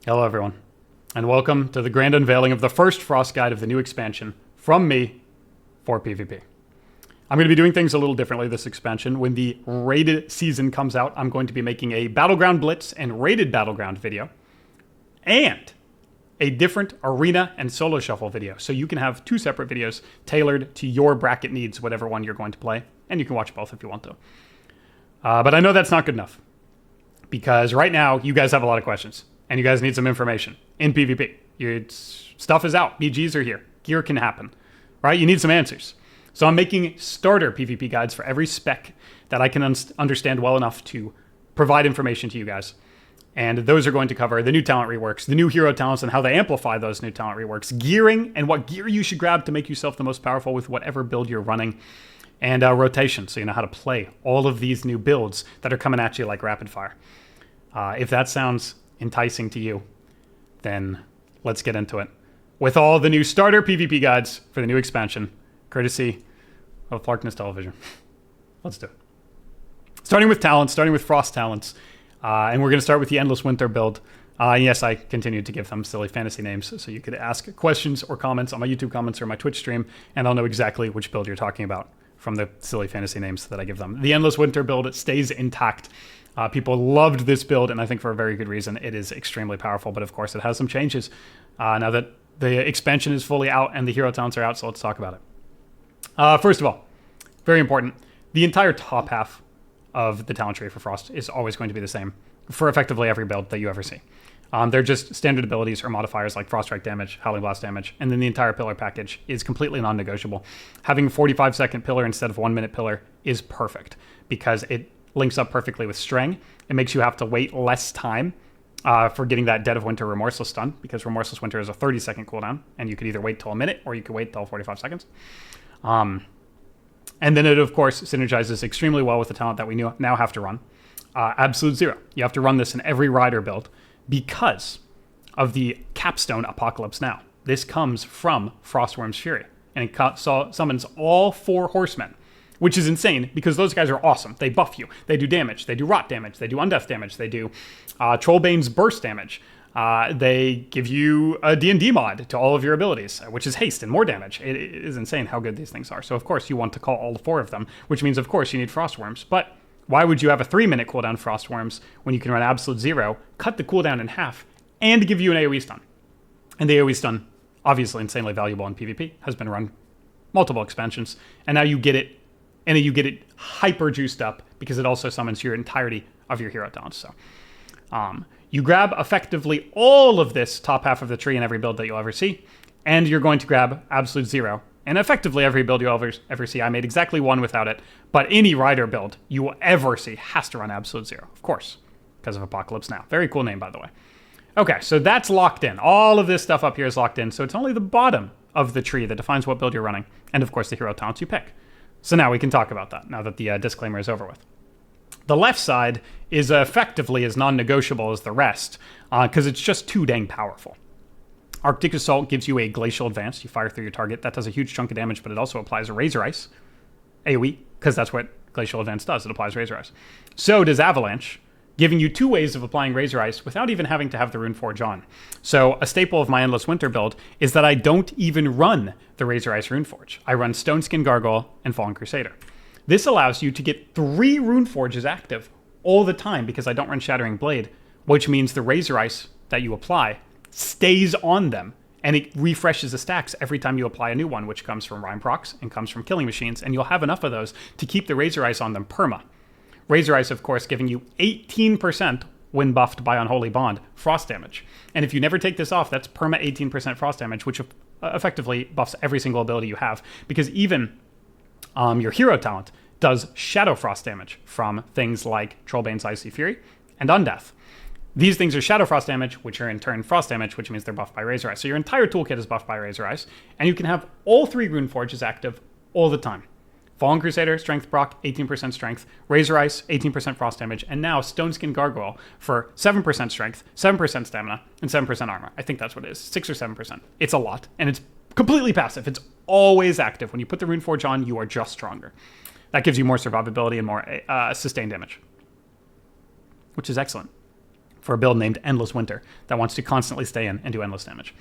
Hello everyone, and welcome to the grand unveiling of the first Frost Guide of the new expansion from me for PvP. I'm going to be doing things a little differently this expansion. When the raided season comes out, I'm going to be making a Battleground Blitz and Raided Battleground video, and a different Arena and Solo Shuffle video, so you can have two separate videos tailored to your bracket needs, whatever one you're going to play, and you can watch both if you want to. But I know that's not good enough, because right now you guys have a lot of questions. And you guys need some information in PvP. Stuff is out. BGs are here. Gear can happen. Right? You need some answers. So I'm making starter PvP guides for every spec that I can understand well enough to provide information to you guys. And those are going to cover the new talent reworks, the new hero talents and how they amplify those new talent reworks, gearing and what gear you should grab to make yourself the most powerful with whatever build you're running, and rotation, so you know how to play all of these new builds that are coming at you like rapid fire. If that sounds enticing to you, then let's get into it with all the new starter PvP guides for the new expansion, courtesy of Flarkness television. Let's do it. Starting with talents, starting with Frost talents, and we're going to start with the Endless Winter build. Yes, I continued to give them silly fantasy names, so you could ask questions or comments on my YouTube comments or my Twitch stream, and I'll know exactly which build you're talking about from the silly fantasy names that I give them. The Endless Winter build stays intact. People loved this build, and I think for a very good reason. It is extremely powerful, but of course it has some changes now that the expansion is fully out and the hero talents are out, so let's talk about it. First of all, very important, the entire top half of the talent tree for Frost is always going to be the same for effectively every build that you ever see. They're just standard abilities or modifiers like Frost Strike damage, Howling Blast damage, and then the entire pillar package is completely non-negotiable. Having a 45-second pillar instead of 1 minute pillar is perfect because it links up perfectly with Strang. It makes you have to wait less time for getting that Dead of Winter Remorseless stun, because Remorseless Winter is a 30-second cooldown, and you could either wait till a minute or you could wait till 45 seconds. And then it, of course, synergizes extremely well with the talent that we now have to run. Absolute Zero. You have to run this in every Rider build because of the Capstone Apocalypse Now. This comes from Frostworm's Fury, and it summons all 4 Horsemen, which is insane because those guys are awesome. They buff you. They do damage. They do rot damage. They do undeath damage. They do Trollbane's burst damage. They give you a D&D mod to all of your abilities, which is haste and more damage. It is insane how good these things are. So, of course, you want to call all 4 of them, which means, of course, you need Frostworms. But why would you have a 3-minute cooldown Frostworms when you can run Absolute Zero, cut the cooldown in half, and give you an AoE stun? And the AoE stun, obviously insanely valuable in PvP, has been run multiple expansions, and now you get it. And you get it hyper juiced up because it also summons your entirety of your hero talents. So you grab effectively all of this top half of the tree in every build that you'll ever see, and you're going to grab Absolute Zero. And effectively every build you'll ever see. I made exactly one without it, but any Rider build you will ever see has to run Absolute Zero, of course, because of Apocalypse Now. Very cool name, by the way. Okay, so that's locked in. All of this stuff up here is locked in, so it's only the bottom of the tree that defines what build you're running, and of course the hero talents you pick. So now we can talk about that, now that the disclaimer is over with. The left side is effectively as non-negotiable as the rest, because it's just too dang powerful. Arctic Assault gives you a Glacial Advance. You fire through your target. That does a huge chunk of damage, but it also applies a Razor Ice. AoE, because that's what Glacial Advance does. It applies Razor Ice. So does Avalanche, giving you 2 ways of applying Razor Ice without even having to have the Runeforge on. So a staple of my Endless Winter build is that I don't even run the Razor Ice Runeforge. I run Stoneskin Gargoyle and Fallen Crusader. This allows you to get 3 Runeforges active all the time because I don't run Shattering Blade, which means the Razor Ice that you apply stays on them, and it refreshes the stacks every time you apply a new one, which comes from Rhyme Procs and comes from Killing Machines, and you'll have enough of those to keep the Razor Ice on them perma. Razor Ice, of course, giving you 18% when buffed by Unholy Bond frost damage. And if you never take this off, that's perma 18% frost damage, which effectively buffs every single ability you have, because even your hero talent does Shadow Frost damage from things like Trollbane's Icy Fury and Undeath. These things are Shadow Frost damage, which are in turn Frost damage, which means they're buffed by Razor Ice. So your entire toolkit is buffed by Razor Ice, and you can have all 3 Runeforges active all the time. Fallen Crusader, Strength Proc, 18% Strength. Razor Ice, 18% Frost damage. And now Stoneskin Gargoyle for 7% Strength, 7% Stamina, and 7% Armor. I think that's what it is, 6 or 7%. It's a lot, and it's completely passive. It's always active. When you put the Runeforge on, you are just stronger. That gives you more survivability and more sustained damage, which is excellent. for a build named Endless Winter that wants to constantly stay in and do endless damage.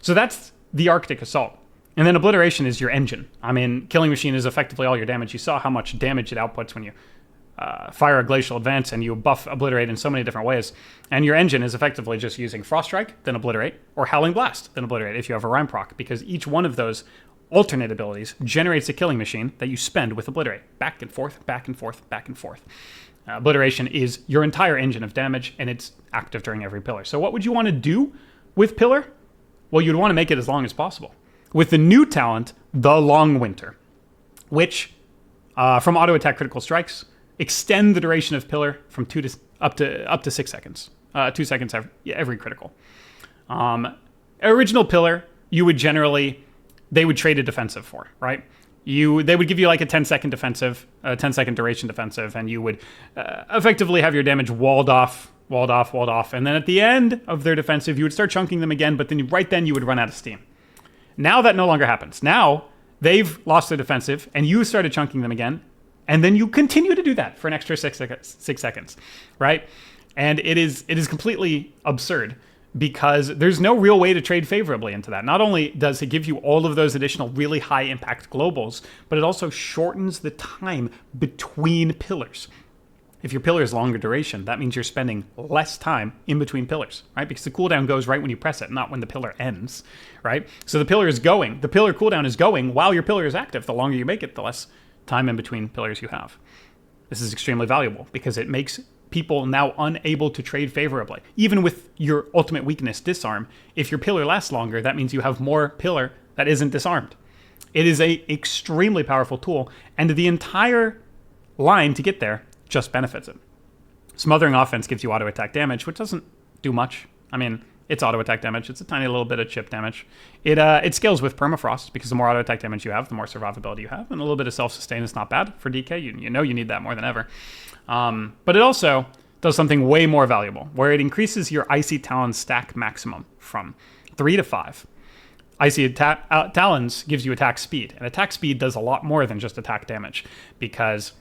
So that's the Arctic Assault. And then Obliteration is your engine. I mean, Killing Machine is effectively all your damage. You saw how much damage it outputs when you fire a Glacial Advance, and you buff Obliterate in so many different ways. And your engine is effectively just using Frost Strike, then Obliterate, or Howling Blast, then Obliterate if you have a Rhyme proc, because each one of those alternate abilities generates a Killing Machine that you spend with Obliterate. Back and forth, back and forth, back and forth. Obliteration is your entire engine of damage, and it's active during every pillar. So what would you want to do with Pillar? Well, you'd want to make it as long as possible. With the new talent, the Long Winter, which, from auto attack critical strikes, extend the duration of Pillar from up to 6 seconds. 2 seconds every critical. Original Pillar, you would generally, they would trade a defensive for, right? They would give you like a 10-second defensive, a 10-second duration defensive, and you would effectively have your damage walled off, and then at the end of their defensive, you would start chunking them again, but then right then you would run out of steam. Now that no longer happens. Now they've lost their defensive, and you started chunking them again, and then you continue to do that for an extra 6 seconds, right? And it is completely absurd, because there's no real way to trade favorably into that. Not only does it give you all of those additional really high impact globals, but it also shortens the time between pillars. If your pillar is longer duration, that means you're spending less time in between pillars, right? Because the cooldown goes right when you press it, not when the pillar ends, right? So the pillar cooldown is going while your pillar is active. The longer you make it, the less time in between pillars you have. This is extremely valuable because it makes people now unable to trade favorably. Even with your ultimate weakness, Disarm, if your pillar lasts longer, that means you have more pillar that isn't disarmed. It is a extremely powerful tool, and the entire line to get there just benefits it. Smothering Offense gives you auto attack damage, which doesn't do much. I mean, it's auto attack damage. It's a tiny little bit of chip damage. It scales with Permafrost, because the more auto attack damage you have, the more survivability you have, and a little bit of self-sustain is not bad for DK. You know you need that more than ever. But it also does something way more valuable, where it increases your Icy Talon stack maximum from 3 to 5. Icy Talons gives you attack speed, and attack speed does a lot more than just attack damage, because,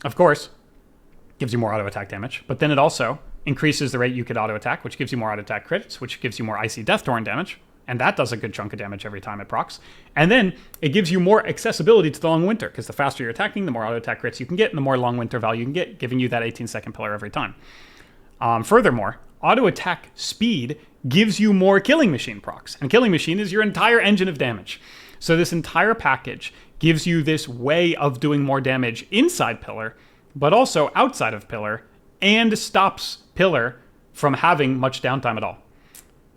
of course, gives you more auto attack damage, but then it also increases the rate you could auto attack, which gives you more auto attack crits, which gives you more Icy Death Torrent damage, and that does a good chunk of damage every time it procs. And then it gives you more accessibility to the Long Winter, because the faster you're attacking, the more auto attack crits you can get, and the more Long Winter value you can get, giving you that 18-second pillar every time. Furthermore, auto attack speed gives you more Killing Machine procs, and Killing Machine is your entire engine of damage. So this entire package gives you this way of doing more damage inside Pillar, but also outside of Pillar, and stops Pillar from having much downtime at all.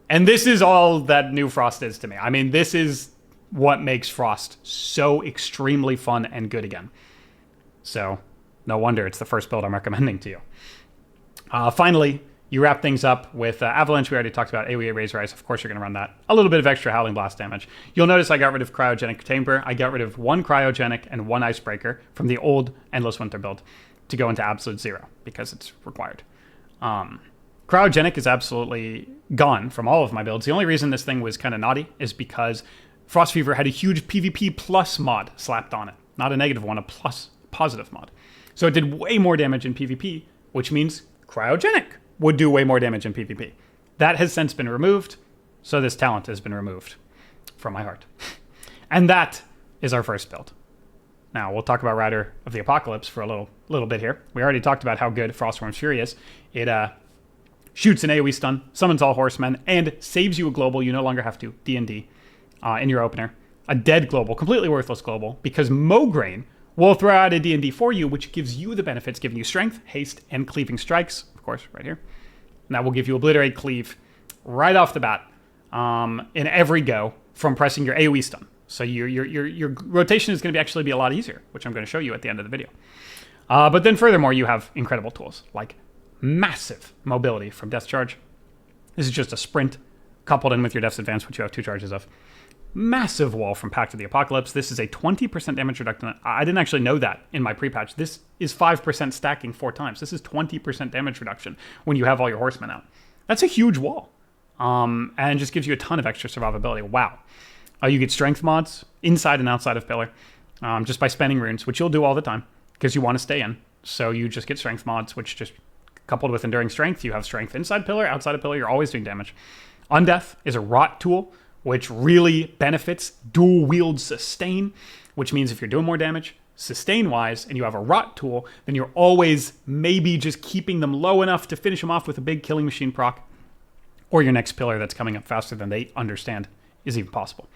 And this is all that new Frost is to me. I mean, this is what makes Frost so extremely fun and good again. So no wonder it's the first build I'm recommending to you. Finally, you wrap things up with Avalanche. We already talked about AoE Razor Eyes. Of course, you're going to run that. A little bit of extra Howling Blast damage. You'll notice I got rid of Cryogenic Chamber. I got rid of 1 Cryogenic and 1 Icebreaker from the old Endless Winter build to go into Absolute Zero, because it's required. Cryogenic is absolutely gone from all of my builds. The only reason this thing was kind of naughty is because Frost Fever had a huge PvP plus mod slapped on it. Not a negative one, a plus positive mod. So it did way more damage in PvP, which means Cryogenic would do way more damage in PvP. That has since been removed, so this talent has been removed from my heart. And that is our first build. Now, we'll talk about Rider of the Apocalypse for a little bit here. We already talked about how good Frostworm's Fury is. It shoots an AoE stun, summons all horsemen, and saves you a global. You no longer have to D&D in your opener. A dead global, completely worthless global, because Mograine will throw out a D&D for you, which gives you the benefits, giving you strength, haste, and cleaving strikes, of course, right here. And that will give you Obliterate, Cleave right off the bat in every go from pressing your AoE stun. So your rotation is going to actually be a lot easier, which I'm going to show you at the end of the video. But then furthermore, you have incredible tools like massive mobility from Death Charge. This is just a sprint coupled in with your Death's Advance, which you have 2 charges of. Massive wall from Pact of the Apocalypse. This is a 20% damage reduction. I didn't actually know that in my pre-patch. This is 5% stacking 4 times. This is 20% damage reduction when you have all your horsemen out. That's a huge wall. And just gives you a ton of extra survivability. Wow. You get strength mods inside and outside of Pillar just by spending runes, which you'll do all the time because you want to stay in. So you just get strength mods, which just coupled with enduring strength. You have strength inside pillar, outside of pillar. You're always doing damage. Undeath is a rot tool, which really benefits dual wield sustain, which means if you're doing more damage sustain wise and you have a rot tool, then you're always maybe just keeping them low enough to finish them off with a big killing machine proc, or your next pillar that's coming up faster than they understand is even possible.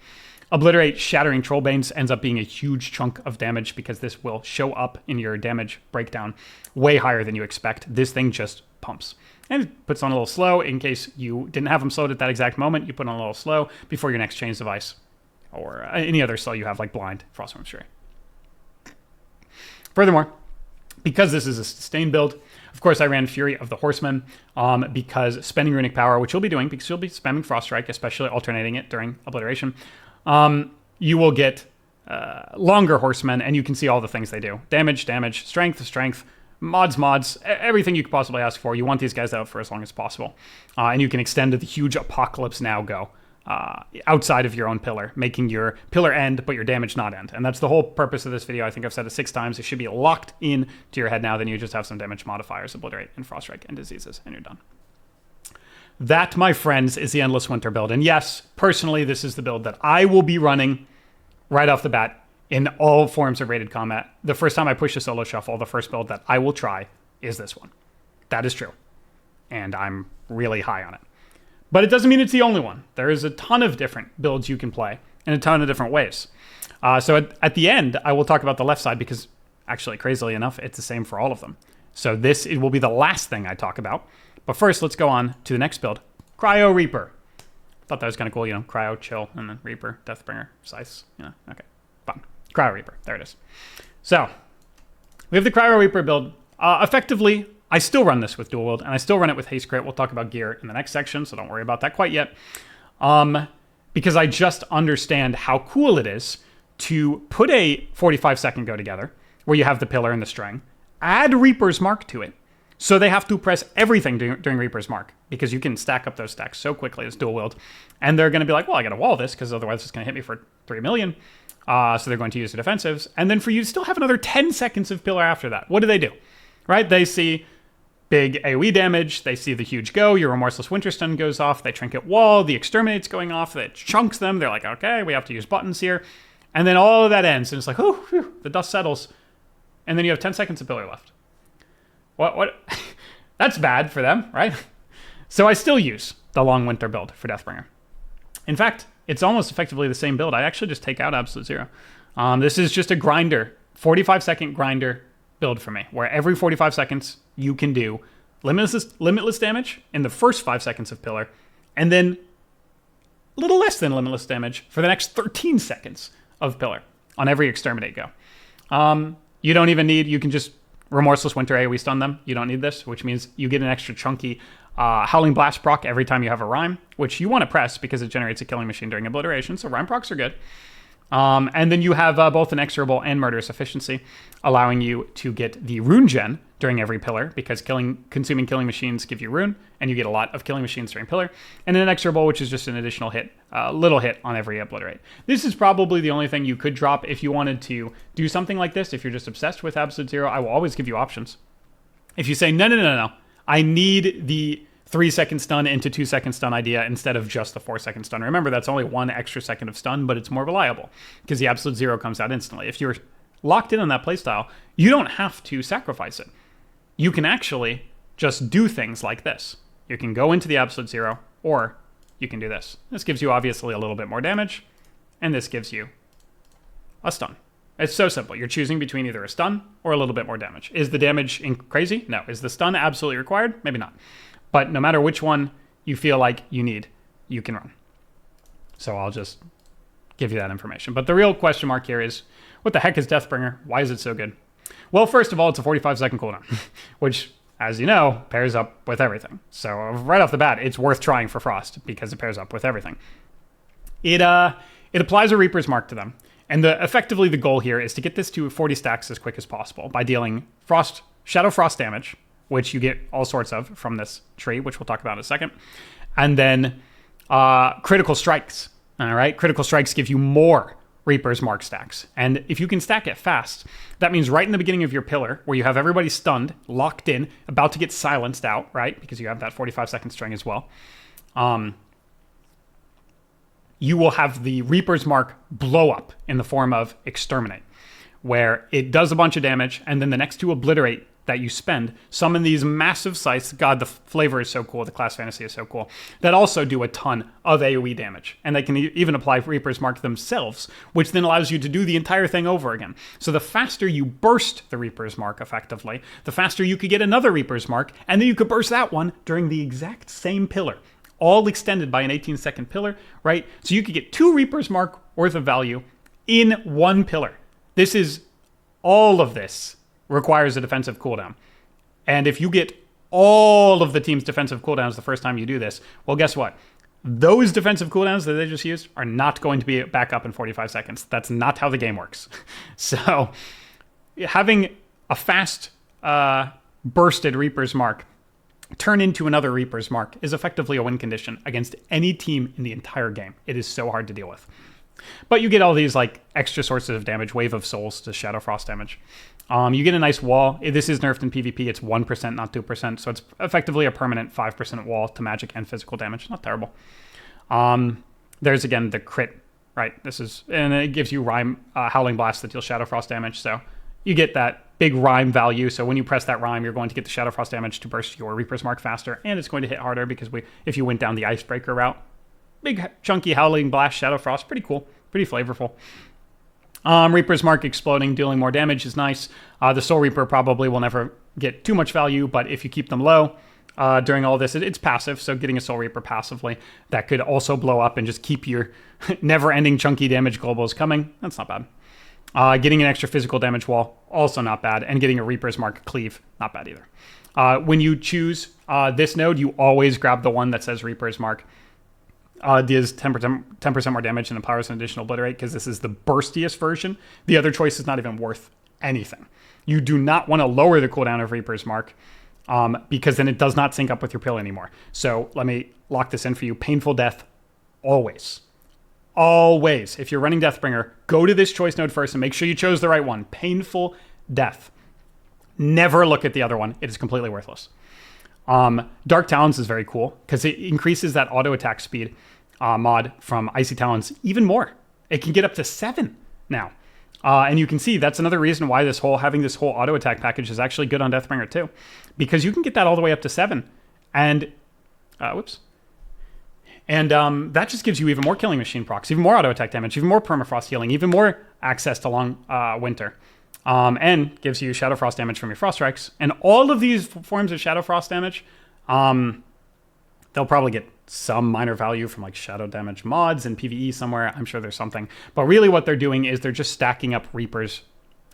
Obliterate Shattering Trollbanes ends up being a huge chunk of damage because this will show up in your damage breakdown way higher than you expect. This thing just pumps. And it puts on a little slow in case you didn't have them slowed at that exact moment. You put on a little slow before your next Chains of Ice or any other slow you have like Blind, Frostworm Stray. Furthermore, because this is a sustain build, of course I ran Fury of the Horsemen because spending Runic Power, which you'll be doing because you'll be spamming Frost Strike, especially alternating it during Obliteration, you will get longer Horsemen and you can see all the things they do. Damage, strength, mods, everything you could possibly ask for. You want these guys out for as long as possible. And you can extend to the huge Apocalypse Now go outside of your own pillar, making your pillar end, but your damage not end. And that's the whole purpose of this video. I think I've said it 6 times. It should be locked in to your head now. Then you just have some damage modifiers, Obliterate, and Frost Strike, and Diseases, and you're done. That, my friends, is the Endless Winter build. And yes, personally, this is the build that I will be running right off the bat in all forms of rated combat. The first time I push a solo shuffle, the first build that I will try is this one. That is true. And I'm really high on it. But it doesn't mean it's the only one. There is a ton of different builds you can play in a ton of different ways. So at the end, I will talk about the left side because, actually, crazily enough, it's the same for all of them. So it will be the last thing I talk about. But first, let's go on to the next build, cryoreaper. Thought that was kind of cool, cryo, chill, and then reaper, deathbringer, scythe. Okay, fun. Cryoreaper, there it is. So we have the cryoreaper build. Effectively, I still run this with dual wield, and I still run it with haste crit. We'll talk about gear in the next section, so don't worry about that quite yet. Because I just understand how cool it is to put a 45-second go together, where you have the pillar and the string, add Reaper's Mark to it. So they have to press everything during Reaper's Mark, because you can stack up those stacks so quickly as dual wield. And they're going to be like, well, I got to wall this, because otherwise it's going to hit me for 3 million. So they're going to use the defensives. And then for you to still have another 10 seconds of pillar after that. What do? Right? They see big AoE damage. They see the huge go. Your Remorseless Winterstun goes off. They trinket wall. The Exterminate's going off. That chunks them. They're like, okay, we have to use buttons here. And then all of that ends. And it's like, whew, the dust settles. And then you have 10 seconds of pillar left. What? That's bad for them, right? So I still use the Long Winter build for Deathbringer. In fact, it's almost effectively the same build. I actually just take out Absolute Zero. This is just a grinder, 45-second grinder build for me, where every 45 seconds you can do limitless damage in the first 5 seconds of pillar, and then a little less than limitless damage for the next 13 seconds of pillar on every Exterminate go. You don't even need, you can just Remorseless Winter AoE stun them. You don't need this, which means you get an extra chunky Howling Blast proc every time you have a Rhyme, which you want to press because it generates a killing machine during Obliteration, so Rhyme procs are good. And then you have both an Inexorable and Murderous Efficiency, allowing you to get the Rune Gen during every pillar, because consuming killing machines give you Rune, and you get a lot of killing machines during pillar. And an Inexorable, which is just an additional hit, little hit on every Obliterate. This is probably the only thing you could drop if you wanted to do something like this. If you're just obsessed with Absolute Zero, I will always give you options. If you say, no, I need the 3-second stun into 2-second stun idea instead of just the 4-second stun. Remember, that's only 1 extra second of stun, but it's more reliable because the Absolute Zero comes out instantly. If you're locked in on that playstyle, you don't have to sacrifice it. You can actually just do things like this. You can go into the Absolute Zero, or you can do this. This gives you obviously a little bit more damage, and this gives you a stun. It's so simple. You're choosing between either a stun or a little bit more damage. Is the damage crazy? No. Is the stun absolutely required? Maybe not. But no matter which one you feel like you need, you can run. So I'll just give you that information. But the real question mark here is, what the heck is Deathbringer? Why is it so good? Well, first of all, it's a 45-second cooldown, which, as you know, pairs up with everything. So right off the bat, it's worth trying for Frost because it pairs up with everything. It applies a Reaper's Mark to them. And effectively the goal here is to get this to 40 stacks as quick as possible by dealing Shadow Frost damage, which you get all sorts of from this tree, which we'll talk about in a second. And then critical strikes, all right? Critical strikes give you more Reaper's Mark stacks. And if you can stack it fast, that means right in the beginning of your pillar, where you have everybody stunned, locked in, about to get silenced out, right? Because you have that 45-second string as well. You will have the Reaper's Mark blow up in the form of Exterminate, where it does a bunch of damage, and then the next two Obliterate that you spend summon these massive scythes. God, the flavor is so cool. The class fantasy is so cool. That also do a ton of AoE damage. And they can even apply Reaper's Mark themselves, which then allows you to do the entire thing over again. So the faster you burst the Reaper's Mark effectively, the faster you could get another Reaper's Mark, and then you could burst that one during the exact same pillar, all extended by an 18-second pillar, right? So you could get 2 Reaper's Mark worth of value in one pillar. All of this requires a defensive cooldown. And if you get all of the team's defensive cooldowns the first time you do this, well, guess what? Those defensive cooldowns that they just used are not going to be back up in 45 seconds. That's not how the game works. So having a fast bursted Reaper's Mark turn into another Reaper's Mark is effectively a win condition against any team in the entire game. It is so hard to deal with. But you get all these like extra sources of damage, Wave of Souls to Shadow Frost damage. You get a nice wall. This is nerfed in PvP. It's 1%, not 2%. So it's effectively a permanent 5% wall to magic and physical damage. Not terrible. There's, again, the crit, right? And it gives you Rime, Howling Blast that deals Shadow Frost damage. So you get that big Rime value. So when you press that Rime, you're going to get the Shadow Frost damage to burst your Reaper's Mark faster. And it's going to hit harder because if you went down the Icebreaker route. Big, chunky Howling Blast, Shadow Frost. Pretty cool. Pretty flavorful. Reaper's Mark exploding, dealing more damage is nice. The Soul Reaper probably will never get too much value, but if you keep them low during all this, it's passive, so getting a Soul Reaper passively, that could also blow up and just keep your never-ending chunky damage globals coming. That's not bad. Getting an extra physical damage wall, also not bad. And getting a Reaper's Mark cleave, not bad either. When you choose this node, you always grab the one that says Reaper's Mark. Does 10% more damage and empowers an additional Obliterate because this is the burstiest version. The other choice is not even worth anything. You do not want to lower the cooldown of Reaper's Mark because then it does not sync up with your pill anymore. So let me lock this in for you. Painful Death, always. Always. If you're running Deathbringer, go to this choice node first and make sure you chose the right one. Painful Death. Never look at the other one. It is completely worthless. Dark Talons is very cool because it increases that auto attack speed mod from Icy Talons even more. It can get up to 7 now. And you can see that's another reason why having this whole auto attack package is actually good on Deathbringer too, because you can get that all the way up to 7. And, that just gives you even more Killing Machine procs, even more auto attack damage, even more permafrost healing, even more access to long winter. And gives you Shadow Frost damage from your Frost Strikes. And all of these forms of Shadow Frost damage, they'll probably get some minor value from like Shadow damage mods and PvE somewhere. I'm sure there's something. But really what they're doing is they're just stacking up Reaper's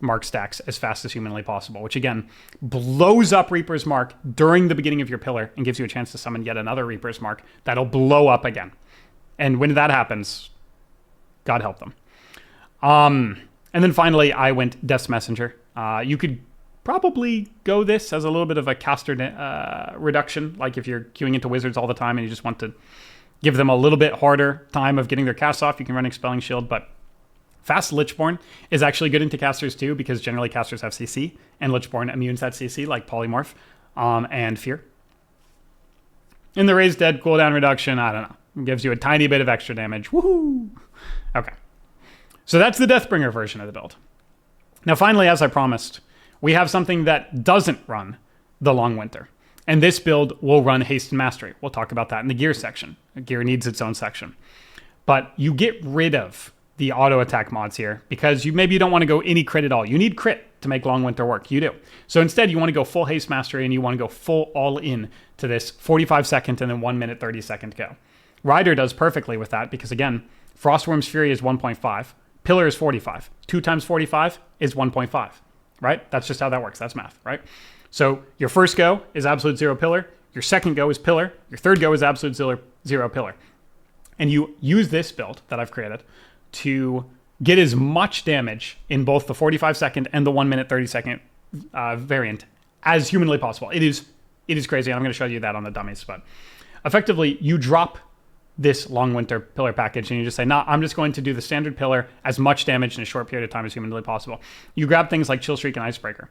Mark stacks as fast as humanly possible, which again, blows up Reaper's Mark during the beginning of your pillar and gives you a chance to summon yet another Reaper's Mark that'll blow up again. And when that happens, God help them. And then finally, I went Death's Messenger. You could probably go this as a little bit of a caster reduction, like if you're queuing into wizards all the time and you just want to give them a little bit harder time of getting their casts off, you can run Expelling Shield, but Fast Lichborn is actually good into casters too, because generally casters have CC, and Lichborn immunes that CC, like Polymorph and Fear. In the Raised Dead cooldown reduction, I don't know. It gives you a tiny bit of extra damage. Woohoo! Okay. So that's the Deathbringer version of the build. Now finally, as I promised, we have something that doesn't run the Long Winter. And this build will run Haste and Mastery. We'll talk about that in the gear section. Gear needs its own section. But you get rid of the auto attack mods here because maybe you don't want to go any crit at all. You need crit to make Long Winter work. You do. So instead, you want to go full Haste Mastery and you want to go full all in to this 45 second and then 1 minute 30 second go. Rider does perfectly with that because again, Frostworm's Fury is 1.5. Pillar is 45. 2 times 45 is 1.5, right? That's just how that works. That's math, right? So your first go is absolute 0 pillar. Your second go is pillar. Your third go is absolute 0 pillar. And you use this build that I've created to get as much damage in both the 45 second and the 1 minute 30 second variant as humanly possible. It is crazy. And I'm going to show you that on the dummies. But effectively, you drop this Long Winter pillar package and you just say, nah, I'm just going to do the standard pillar as much damage in a short period of time as humanly possible. You grab things like Chill Streak and Icebreaker,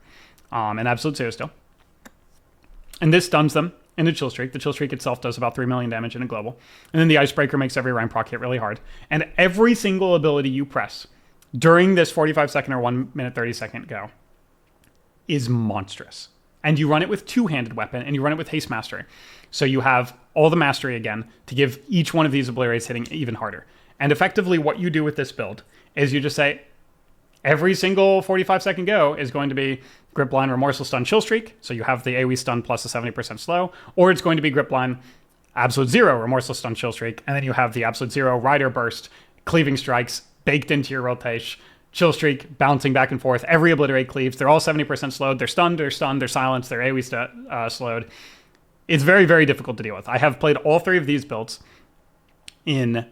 and Absolute Zero Still. And this stuns them in a Chill Streak. The Chill Streak itself does about 3 million damage in a global. And then the Icebreaker makes every rank proc hit really hard. And every single ability you press during this 45-second or 1 minute 30-second go is monstrous. And you run it with two-handed weapon, and you run it with Haste Mastery. So you have all the Mastery again to give each one of these obliterates hitting even harder. And effectively what you do with this build is you just say, every single 45-second go is going to be Grip Line, Remorseful Stun, Chill Streak. So you have the AoE stun plus a 70% slow. Or it's going to be Grip Line, Absolute Zero, Remorseful Stun, Chill Streak. And then you have the Absolute Zero, Rider Burst, Cleaving Strikes, baked into your rotation. Chill Streak, bouncing back and forth. Every obliterate cleaves. They're all 70% slowed. They're stunned, they're silenced, they're AoE slowed. It's very, very difficult to deal with. I have played all three of these builds in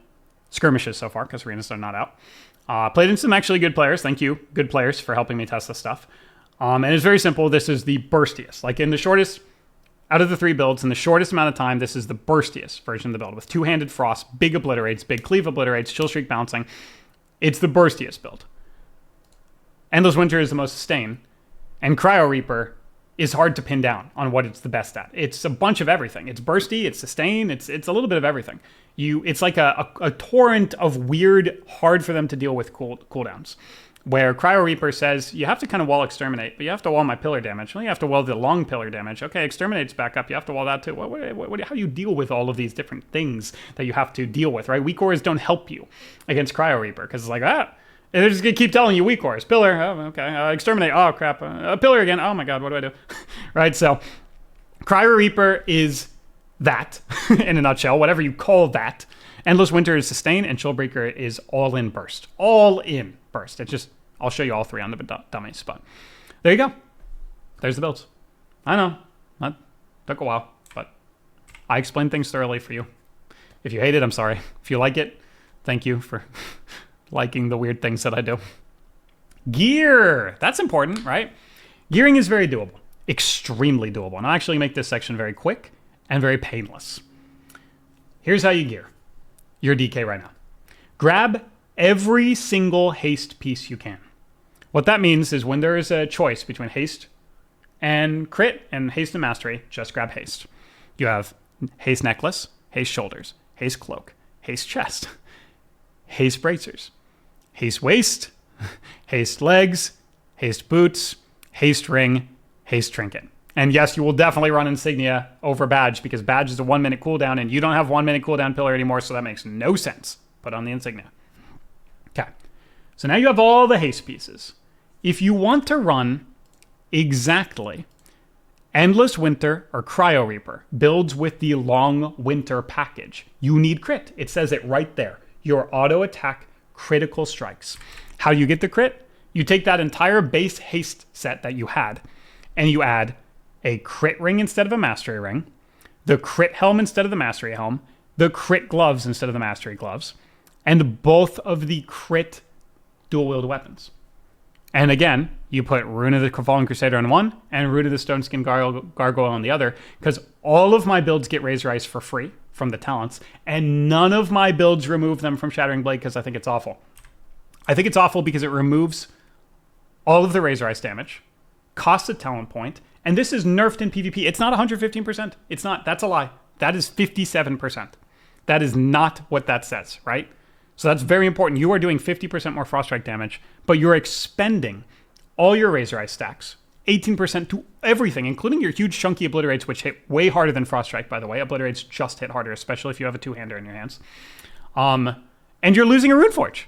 skirmishes so far, because arenas are not out. Played in some actually good players. Thank you, good players, for helping me test this stuff. And it's very simple. This is the burstiest. Like in the shortest, out of the three builds, in the shortest amount of time, this is the burstiest version of the build with two-handed frost, big obliterates, big cleave obliterates, Chill Streak bouncing. It's the burstiest build. Endless Winter is the most sustain, and Cryoreaper is hard to pin down on what it's the best at. It's a bunch of everything. It's bursty, it's sustain, it's a little bit of everything. It's like a torrent of weird, hard for them to deal with cooldowns, where Cryoreaper says, you have to kind of wall Exterminate, but you have to wall my pillar damage. Well, you have to wall the long pillar damage. Okay, Exterminate's back up, you have to wall that too. How do you deal with all of these different things that you have to deal with, right? Weak auras don't help you against Cryoreaper, because it's like, and they're just going to keep telling you weak auras. Pillar, oh, okay. Exterminate, oh, crap. Pillar again, oh my god, what do I do? Right, so Cryoreaper is that, in a nutshell, whatever you call that. Endless Winter is sustain, and chillbreaker is all-in burst. All-in burst. It's just, I'll show you all three on the dummies, but there you go. There's the builds. I know, that took a while, but I explained things thoroughly for you. If you hate it, I'm sorry. If you like it, thank you for liking the weird things that I do. Gear. That's important, right? Gearing is very doable. Extremely doable. And I'll actually make this section very quick and very painless. Here's how you gear your DK right now. Grab every single haste piece you can. What that means is when there is a choice between haste and crit and haste and mastery, just grab haste. You have haste necklace, haste shoulders, haste cloak, haste chest, haste bracers, haste waist, haste legs, haste boots, haste ring, haste trinket. And yes, you will definitely run insignia over badge, because badge is a 1 minute cooldown and you don't have 1 minute cooldown pillar anymore, so that makes no sense. Put on the insignia. Okay, so now you have all the haste pieces. If you want to run exactly Endless Winter or Cryoreaper builds with the Long Winter package, you need crit. It says it right there. Your auto attack critical strikes. How do you get the crit? You take that entire base haste set that you had, and you add a crit ring instead of a mastery ring, the crit helm instead of the mastery helm, the crit gloves instead of the mastery gloves, and both of the crit dual wield weapons. And again, you put Rune of the Fallen Crusader on one and Rune of the Stone Skin Gargoyle on the other, because all of my builds get Razor Ice for free from the talents, and none of my builds remove them from Shattering Blade, because I think it's awful. I think it's awful because it removes all of the Razor Ice damage, costs a talent point, and this is nerfed in PvP. It's not 115%. It's not. That's a lie. That is 57%. That is not what that says, right? So that's very important. You are doing 50% more Frost Strike damage, but you're expending all your Razor Ice stacks, 18% to everything, including your huge chunky Obliterates, which hit way harder than Frost Strike, by the way. Obliterates just hit harder, especially if you have a two-hander in your hands. And you're losing a Runeforge.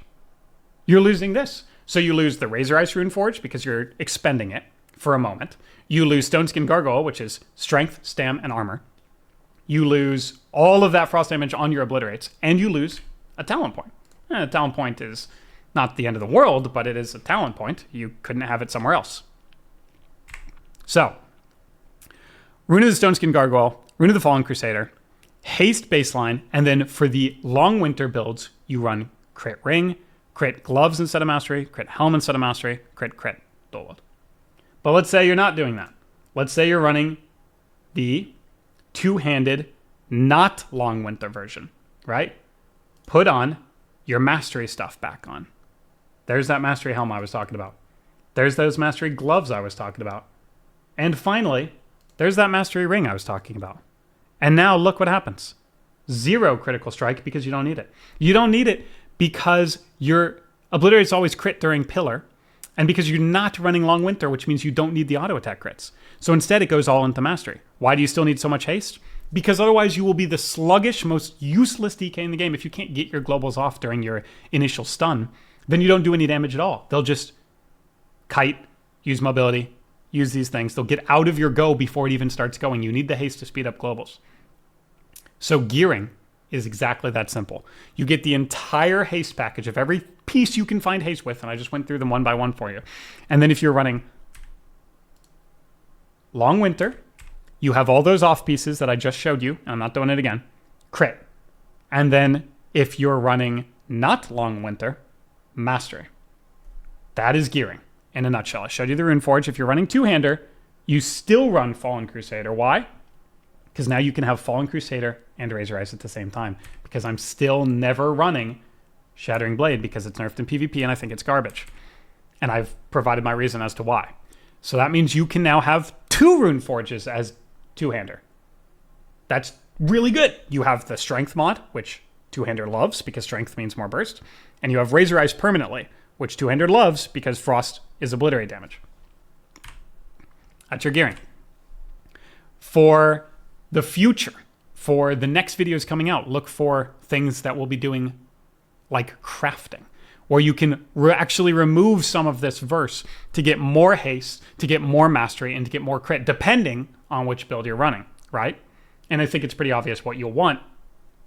You're losing this. So you lose the Razor Ice Runeforge because you're expending it for a moment. You lose Stone Skin Gargoyle, which is strength, stam, and armor. You lose all of that frost damage on your Obliterates, and you lose a talent point. A talent point is not the end of the world, but it is a talent point. You couldn't have it somewhere else. So, Rune of the Stone Skin Gargoyle, Rune of the Fallen Crusader, haste baseline, and then for the Long Winter builds, you run crit ring, crit gloves instead of mastery, crit helm instead of mastery, crit dual wield. But let's say you're not doing that. Let's say you're running the two-handed, not Long Winter version. right? Put on your mastery stuff back on. There's that mastery helm I was talking about. There's those mastery gloves I was talking about. And finally, there's that mastery ring I was talking about. And now look what happens. 0 critical strike because you don't need it. You don't need it because your Obliterate is always crit during Pillar, and because you're not running Long Winter, which means you don't need the auto attack crits. So instead it goes all into mastery. Why do you still need so much haste? Because otherwise you will be the sluggish, most useless DK in the game. If you can't get your globals off during your initial stun, then you don't do any damage at all. They'll just kite, use mobility, use these things. They'll get out of your go before it even starts going. You need the haste to speed up globals. So gearing is exactly that simple. You get the entire haste package of every piece you can find haste with, and I just went through them one by one for you. And then if you're running Long Winter, you have all those off pieces that I just showed you. I'm not doing it again. Crit. And then if you're running not Long Winter, Mastery. That is gearing in a nutshell. I showed you the Runeforge. If you're running two-hander, you still run Fallen Crusader. Why? Because now you can have Fallen Crusader and Razor Eyes at the same time. Because I'm still never running Shattering Blade because it's nerfed in PvP and I think it's garbage. And I've provided my reason as to why. So that means you can now have 2 Runeforges as two-hander. That's really good. You have the Strength mod, which two-hander loves because Strength means more burst. And you have Razor Eyes permanently, which two-hander loves because Frost is Obliterate damage. That's your gearing. For the future, for the next videos coming out, look for things that we'll be doing like crafting, where you can actually remove some of this verse to get more haste, to get more mastery, and to get more crit, depending on which build you're running, right? And I think it's pretty obvious what you'll want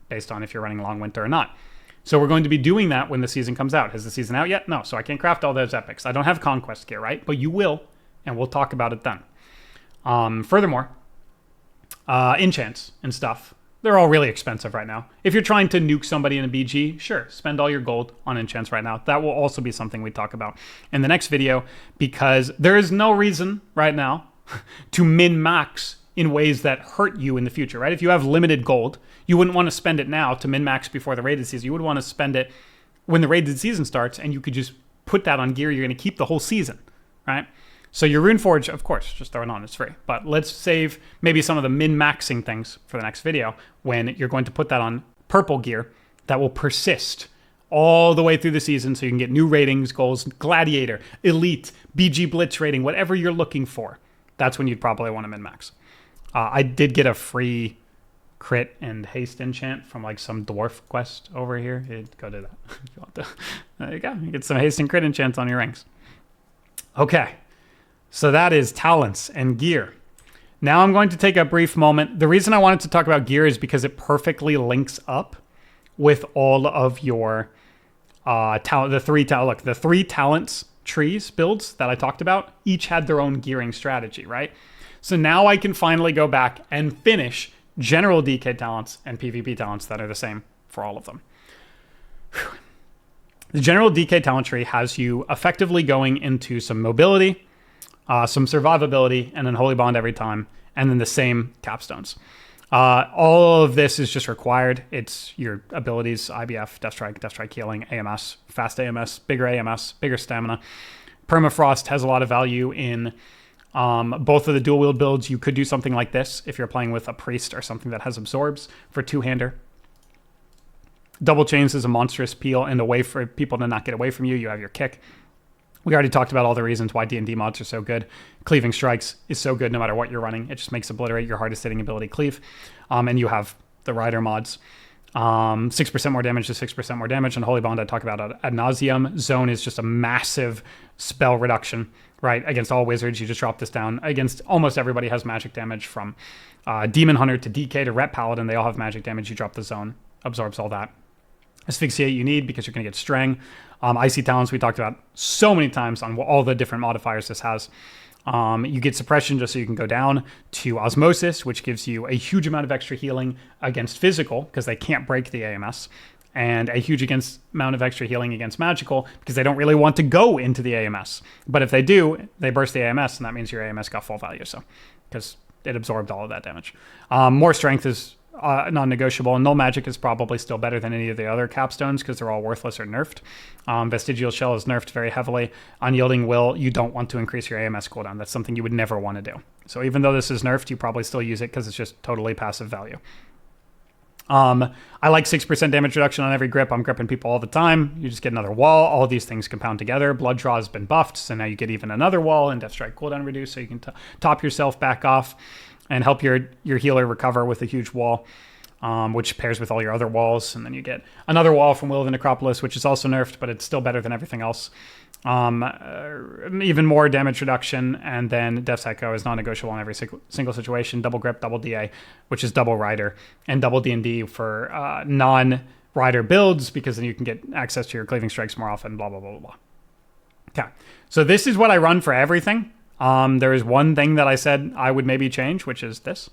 based on if you're running Long Winter or not. So we're going to be doing that when the season comes out. Has the season out yet? No, so I can't craft all those epics. I don't have conquest gear, right? But you will, and we'll talk about it then. Furthermore, enchants and stuff, they're all really expensive right now. If you're trying to nuke somebody in a BG, sure, spend all your gold on enchants right now. That will also be something we talk about in the next video, because there is no reason right now to min-max in ways that hurt you in the future, right? If you have limited gold, you wouldn't want to spend it now to min-max before the raided season. You would want to spend it when the raided season starts, and you could just put that on gear you're going to keep the whole season, right? So your Runeforge, of course, just throw it on, it's free. But let's save maybe some of the min-maxing things for the next video when you're going to put that on purple gear that will persist all the way through the season so you can get new ratings, goals, Gladiator, Elite, BG Blitz rating, whatever you're looking for. That's when you'd probably want to min-max. I did get a free crit and haste enchant from like some dwarf quest over here. Go to that if you want to. There you go. You get some haste and crit enchants on your rings. Okay. So that is talents and gear. Now I'm going to take a brief moment. The reason I wanted to talk about gear is because it perfectly links up with all of your the three talents trees builds that I talked about. Each had their own gearing strategy, right? So now I can finally go back and finish general DK talents and PvP talents that are the same for all of them. Whew. The general DK talent tree has you effectively going into some mobility, some survivability, and then Holy Bond every time, and then the same capstones. All of this is just required. It's your abilities, IBF, Death Strike healing, AMS, fast AMS, bigger stamina. Permafrost has a lot of value in both of the dual wield builds. You could do something like this if you're playing with a priest or something that has absorbs for two-hander. Double chains is a monstrous peel and a way for people to not get away from you. You have your kick. We already talked about all the reasons why D&D mods are so good. Cleaving Strikes is so good no matter what you're running. It just makes Obliterate your hardest hitting ability, Cleave. And you have the Rider mods. 6% more damage to 6% more damage. And Holy Bond I talk about ad nauseum. Zone is just a massive spell reduction, right? Against all wizards, you just drop this down. Against almost everybody has magic damage, from Demon Hunter to DK to Ret Paladin. They all have magic damage. You drop the zone, absorbs all that. Asphyxiate you need because you're going to get Strang. Icy Talons we talked about so many times on all the different modifiers this has. You get Suppression just so you can go down to Osmosis, which gives you a huge amount of extra healing against physical because they can't break the AMS. And a huge amount of extra healing against magical because they don't really want to go into the AMS. But if they do, they burst the AMS, and that means your AMS got full value. So because it absorbed all of that damage. More strength is non-negotiable. Null Magic is probably still better than any of the other capstones because they're all worthless or nerfed. Vestigial Shell is nerfed very heavily. Unyielding Will, you don't want to increase your AMS cooldown. That's something you would never want to do. So even though this is nerfed, you probably still use it because it's just totally passive value. I like 6% damage reduction on every grip. I'm gripping people all the time. You just get another wall. All of these things compound together. Blood Draw has been buffed, so now you get even another wall, and Death Strike cooldown reduced, so you can top yourself back off and help your healer recover with a huge wall, which pairs with all your other walls. And then you get another wall from Will of the Necropolis, which is also nerfed, but it's still better than everything else. Even more damage reduction, and then Death's Echo is non-negotiable in every single situation. Double grip, double DA, which is double rider, and double D&D for non-rider builds, because then you can get access to your cleaving strikes more often, blah, blah, blah, blah, blah. Okay, so this is what I run for everything. There is one thing that I said I would maybe change, which is this.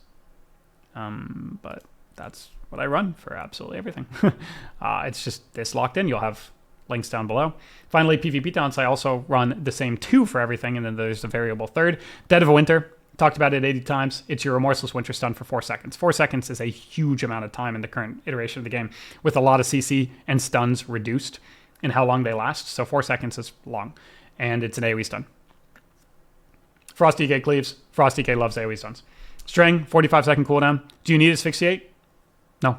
But that's what I run for absolutely everything. It's just this locked in. You'll have links down below. Finally, PvP talents, I also run the same 2 for everything, and then there's a variable third. Dead of a Winter, talked about it 80 times. It's your Remorseless Winter stun for 4 seconds. 4 seconds is a huge amount of time in the current iteration of the game, with a lot of CC and stuns reduced in how long they last. So 4 seconds is long, and it's an AoE stun. Frost DK cleaves. Frost DK loves AoE stuns. String, 45-second cooldown. Do you need Asphyxiate? No.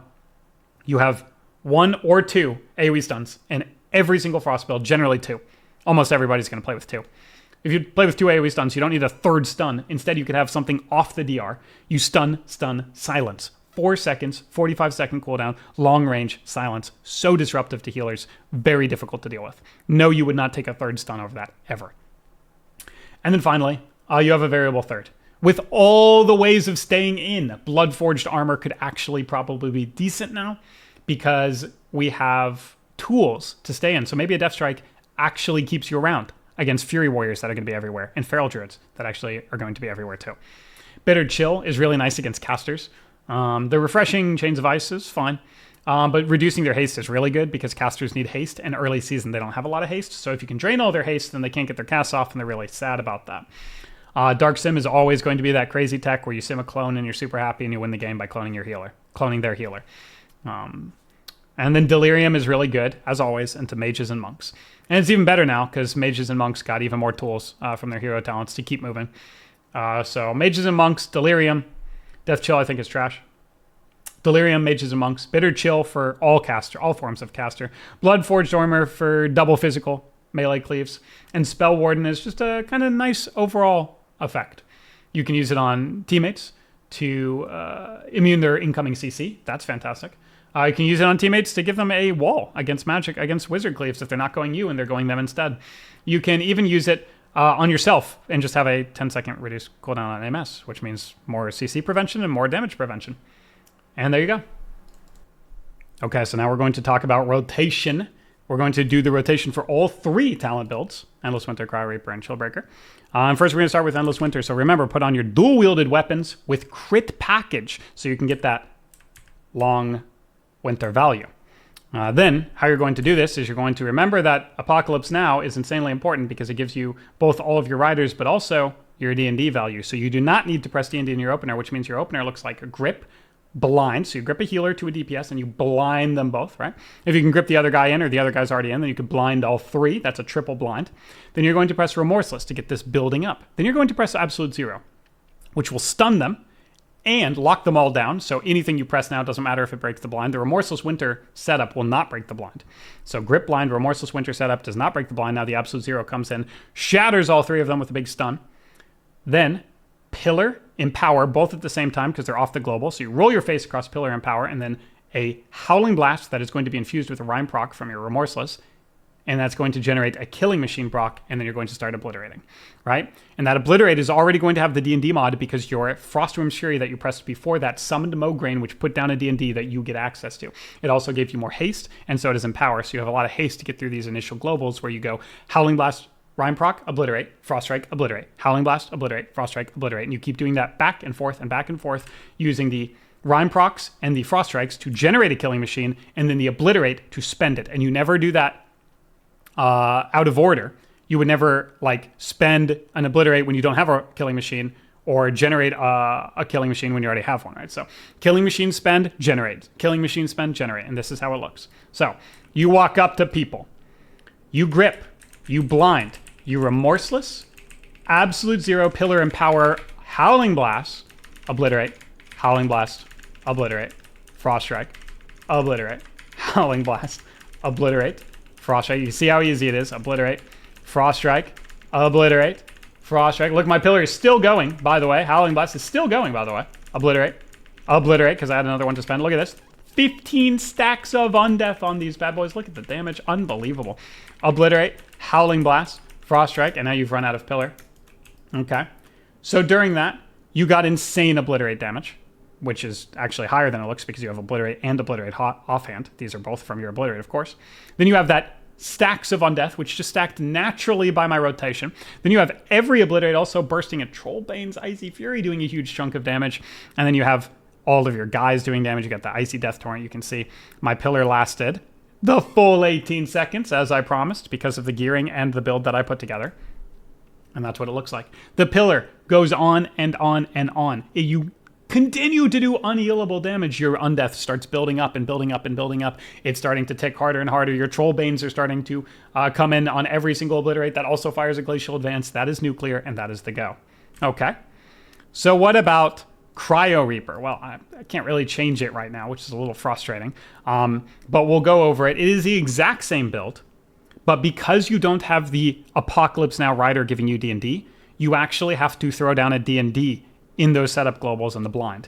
You have 1 or 2 AoE stuns, and every single Frost build, generally 2. Almost everybody's going to play with 2. If you play with 2 AoE stuns, you don't need a third stun. Instead, you could have something off the DR. You stun, silence. 4 seconds, 45-second cooldown, long range, silence. So disruptive to healers. Very difficult to deal with. No, you would not take a third stun over that, ever. And then finally, you have a variable third. With all the ways of staying in, Bloodforged armor could actually probably be decent now, because we have tools to stay in. So maybe a Death Strike actually keeps you around against Fury Warriors that are going to be everywhere, and Feral Druids that actually are going to be everywhere too. Bitter Chill is really nice against casters. The refreshing Chains of Ice is fine, but reducing their haste is really good, because casters need haste, and early season they don't have a lot of haste. So if you can drain all their haste, then they can't get their casts off, and they're really sad about that. Dark Sim is always going to be that crazy tech where you sim a clone and you're super happy and you win the game by cloning their healer. And then Delirium is really good, as always, into mages and monks. And it's even better now, because mages and monks got even more tools from their hero talents to keep moving. So mages and monks, Delirium. Death Chill, I think, is trash. Delirium, mages and monks. Bitter Chill for all forms of caster. Bloodforged armor for double physical melee cleaves. And Spell Warden is just a kind of nice overall effect. You can use it on teammates to immune their incoming CC. That's fantastic. You can use it on teammates to give them a wall against magic, against wizard cleaves if they're not going you and they're going them instead. You can even use it on yourself and just have a 10-second reduced cooldown on MS, which means more CC prevention and more damage prevention. And there you go. Okay, so now we're going to talk about rotation. We're going to do the rotation for all 3 talent builds, Endless Winter, cryoreaper, and chillbreaker. And first we're going to start with Endless Winter. So remember, put on your dual-wielded weapons with crit package so you can get that long winter value. Then, how you're going to do this is you're going to remember that Apocalypse Now is insanely important, because it gives you both all of your riders, but also your D&D value. So you do not need to press D&D in your opener, which means your opener looks like a grip blind. So you grip a healer to a DPS and you blind them both, right? If you can grip the other guy in, or the other guy's already in, then you could blind all 3. That's a triple blind. Then you're going to press Remorseless to get this building up. Then you're going to press Absolute Zero, which will stun them and lock them all down. So anything you press now, doesn't matter if it breaks the blind. The Remorseless Winter setup will not break the blind. So Grip Blind, Remorseless Winter setup does not break the blind. Now the Absolute Zero comes in, shatters all 3 of them with a big stun. Then Pillar, Empower, both at the same time, because they're off the global. So you roll your face across Pillar, Empower, and then a Howling Blast that is going to be infused with a Rhyme proc from your Remorseless. And that's going to generate a Killing Machine proc, and then you're going to start obliterating, right? And that Obliterate is already going to have the D&D mod, because your Frostworm's Fury that you pressed before that summoned Mograine, which put down a D&D that you get access to. It also gave you more haste, and so does Empower. So you have a lot of haste to get through these initial globals where you go Howling Blast, Rhyme proc, obliterate, Frost Strike, obliterate, Howling Blast, obliterate, Frost Strike, obliterate. And you keep doing that back and forth using the Rhyme procs and the Frost Strikes to generate a Killing Machine, and then the Obliterate to spend it. And you never do that out of order. You would never spend an Obliterate when you don't have a Killing Machine, or generate a killing machine when you already have one, right? So killing machine spend, generate. Killing machine spend, generate. And this is how it looks. So you walk up to people. You grip. You blind. You remorseless. Absolute zero, pillar and power, howling blast, obliterate. Howling blast, obliterate. Frost strike, obliterate. Howling blast, obliterate. Frost strike. You see how easy it is. Obliterate. Frost strike, obliterate. Frost strike. Look, my pillar is still going, by the way. Howling blast is still going, by the way. Obliterate. Obliterate, because I had another one to spend. Look at this. 15 stacks of undeath on these bad boys. Look at the damage. Unbelievable. Obliterate. Howling blast. Frost strike. And now you've run out of pillar. Okay. So during that, you got insane obliterate damage, which is actually higher than it looks because you have obliterate and obliterate offhand. These are both from your obliterate, of course. Then you have that stacks of undeath, which just stacked naturally by my rotation. Then you have every obliterate also bursting at Trollbane's Icy Fury, doing a huge chunk of damage. And then you have all of your guys doing damage. You got the Icy Death Torrent. You can see my pillar lasted the full 18 seconds, as I promised, because of the gearing and the build that I put together. And that's what it looks like. The pillar goes on and on and on. You continue to do unhealable damage. Your undeath starts building up and building up and building up. It's starting to tick harder and harder. Your Trollbanes are starting to come in on every single obliterate. That also fires a Glacial Advance. That is nuclear, and that is the go. Okay. So what about cryoreaper? Well, I can't really change it right now, which is a little frustrating. But we'll go over it. It is the exact same build. But because you don't have the Apocalypse Now Rider giving you D&D, you actually have to throw down a D&D in those setup globals in the blind.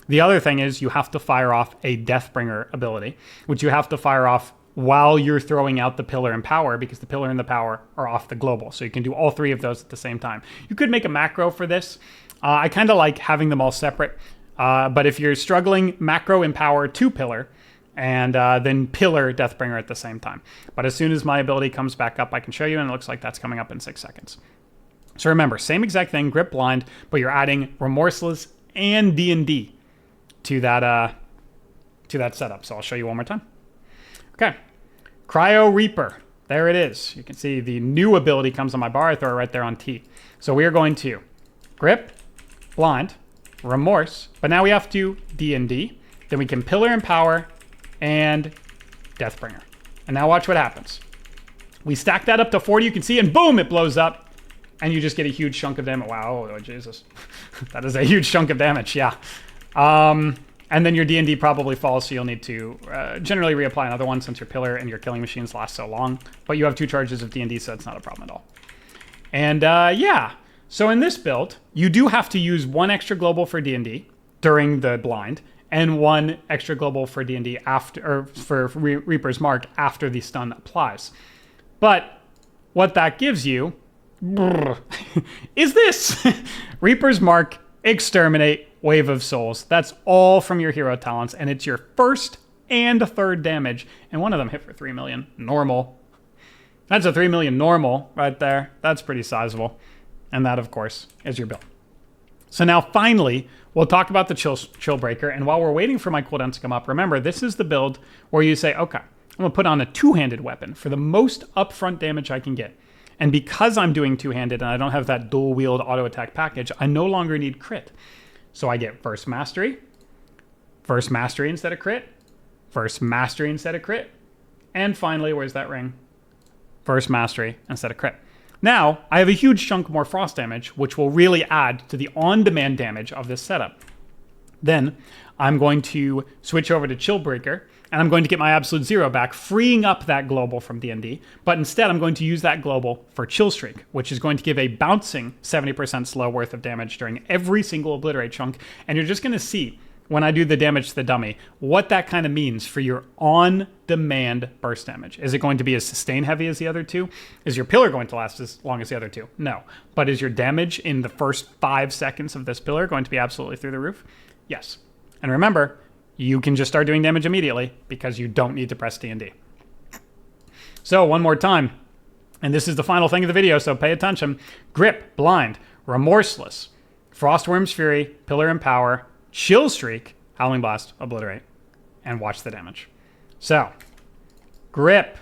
The other thing is you have to fire off a Deathbringer ability, which you have to fire off while you're throwing out the pillar and power, because the pillar and the power are off the global. So you can do all three of those at the same time. You could make a macro for this. I kind of like having them all separate. But if you're struggling, macro and power to pillar, and then pillar Deathbringer at the same time. But as soon as my ability comes back up, I can show you, and it looks like that's coming up in 6 seconds. So remember, same exact thing, grip blind, but you're adding remorseless and D&D to that setup. So I'll show you one more time. Okay, cryoreaper. There it is. You can see the new ability comes on my bar. I throw it right there on T. So we are going to grip, blind, remorse, but now we have to D&D. Then we can pillar and power and Deathbringer. And now watch what happens. We stack that up to 40, you can see, and boom, it blows up. And you just get a huge chunk of damage. Wow, oh Jesus. That is a huge chunk of damage, yeah. And then your D&D probably falls, so you'll need to generally reapply another one since your pillar and your killing machines last so long. But you have 2 charges of D&D, so it's not a problem at all. And yeah, so in this build, you do have to use 1 extra global for D&D during the blind, and 1 extra global for D&D after, or for Reaper's Mark after the stun applies. But what that gives you is this. Reaper's Mark, Exterminate, Wave of Souls. That's all from your hero talents, and it's your first and third damage, and one of them hit for 3 million. Normal. That's a 3 million normal right there. That's pretty sizable. And that, of course, is your build. So now, finally, we'll talk about the chillbreaker, and while we're waiting for my cooldowns to come up, remember, this is the build where you say, okay, I'm going to put on a 2-handed weapon for the most upfront damage I can get. And because I'm doing 2-handed and I don't have that dual-wield auto-attack package, I no longer need crit. So I get first mastery instead of crit, first mastery instead of crit, and finally, where's that ring? First mastery instead of crit. Now, I have a huge chunk more frost damage, which will really add to the on-demand damage of this setup. Then, I'm going to switch over to Chillbreaker, and I'm going to get my absolute zero back, freeing up that global from D&D. But instead, I'm going to use that global for Chill Streak, which is going to give a bouncing 70% slow worth of damage during every single obliterate chunk. And you're just going to see, when I do the damage to the dummy, what that kind of means for your on-demand burst damage. Is it going to be as sustain heavy as the other two? Is your pillar going to last as long as the other two? No. But is your damage in the first 5 seconds of this pillar going to be absolutely through the roof? Yes. And remember, you can just start doing damage immediately because you don't need to press D&D. So one more time, and this is the final thing of the video, so pay attention. Grip, blind, remorseless, Frostworm's Fury, Pillar and Power, Chill Streak, Howling Blast, Obliterate, and watch the damage. So, grip,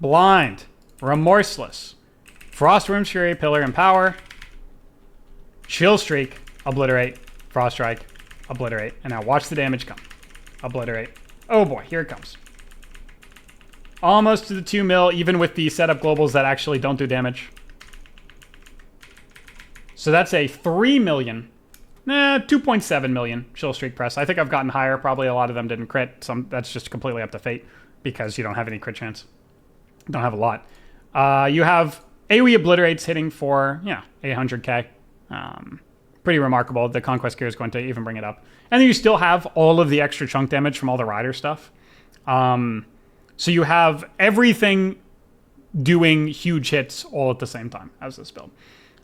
blind, remorseless, Frostworm's Fury, Pillar and Power, Chill Streak, obliterate. Frost Strike, obliterate. And now watch the damage come. Obliterate. Oh boy, here it comes. Almost to the 2 mil, even with the setup globals that actually don't do damage. So that's a 3 million, 2.7 million Chill Streak press. I think I've gotten higher. Probably a lot of them didn't crit. That's just completely up to fate because you don't have any crit chance. Don't have a lot. You have AoE obliterates hitting for, 800k. Pretty remarkable. The Conquest Gear is going to even bring it up. And then you still have all of the extra chunk damage from all the rider stuff. So you have everything doing huge hits all at the same time as this build.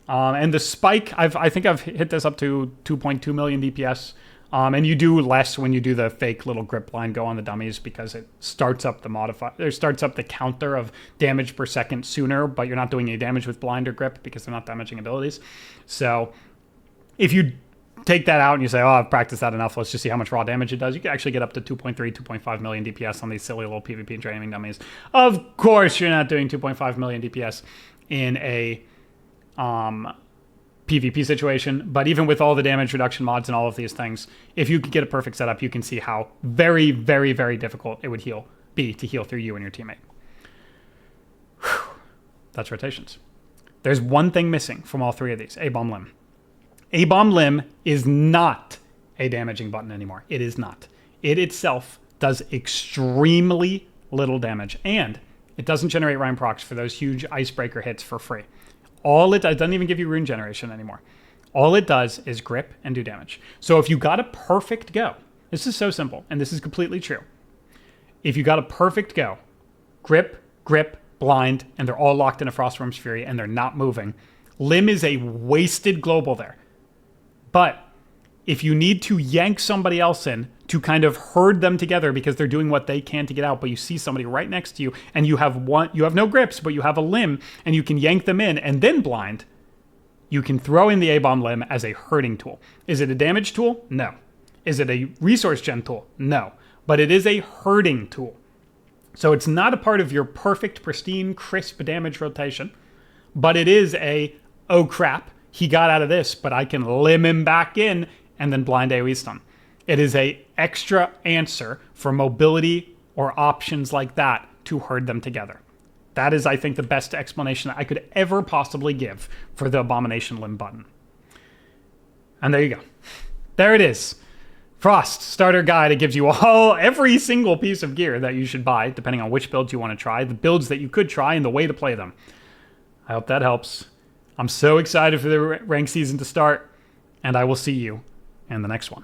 And the spike, I think I've hit this up to 2.2 million DPS. And you do less when you do the fake little grip line go on the dummies because it starts up the counter of damage per second sooner, but you're not doing any damage with blind or grip because they're not damaging abilities. So if you take that out and you say, oh, I've practiced that enough, let's just see how much raw damage it does, you can actually get up to 2.3, 2.5 million DPS on these silly little PvP draining dummies. Of course, you're not doing 2.5 million DPS in a PvP situation, but even with all the damage reduction mods and all of these things, if you could get a perfect setup, you can see how very, very, very difficult it would be to heal through you and your teammate. Whew. That's rotations. There's one thing missing from all three of these, A-Bomb Limb. A-Bomb Limb is not a damaging button anymore. It is not. It itself does extremely little damage, and it doesn't generate Rhyme procs for those huge icebreaker hits for free. It doesn't even give you rune generation anymore. All it does is grip and do damage. So if you got a perfect go, this is so simple, and this is completely true. If you got a perfect go, grip, blind, and they're all locked in a Frostworm's Fury, and they're not moving, Limb is a wasted global there. But if you need to yank somebody else in to kind of herd them together because they're doing what they can to get out, but you see somebody right next to you and you have no grips, but you have a limb and you can yank them in and then blind, you can throw in the A-Bomb Limb as a herding tool. Is it a damage tool? No. Is it a resource gen tool? No. But it is a herding tool. So it's not a part of your perfect, pristine, crisp damage rotation, but it is oh crap, he got out of this, but I can limb him back in and then blind AoE stun. It is a extra answer for mobility or options like that to herd them together. That is, I think, the best explanation that I could ever possibly give for the Abomination Limb button. And there you go. There it is. Frost Starter Guide. It gives you every single piece of gear that you should buy, depending on which builds you want to try, the builds that you could try, and the way to play them. I hope that helps. I'm so excited for the rank season to start, and I will see you in the next one.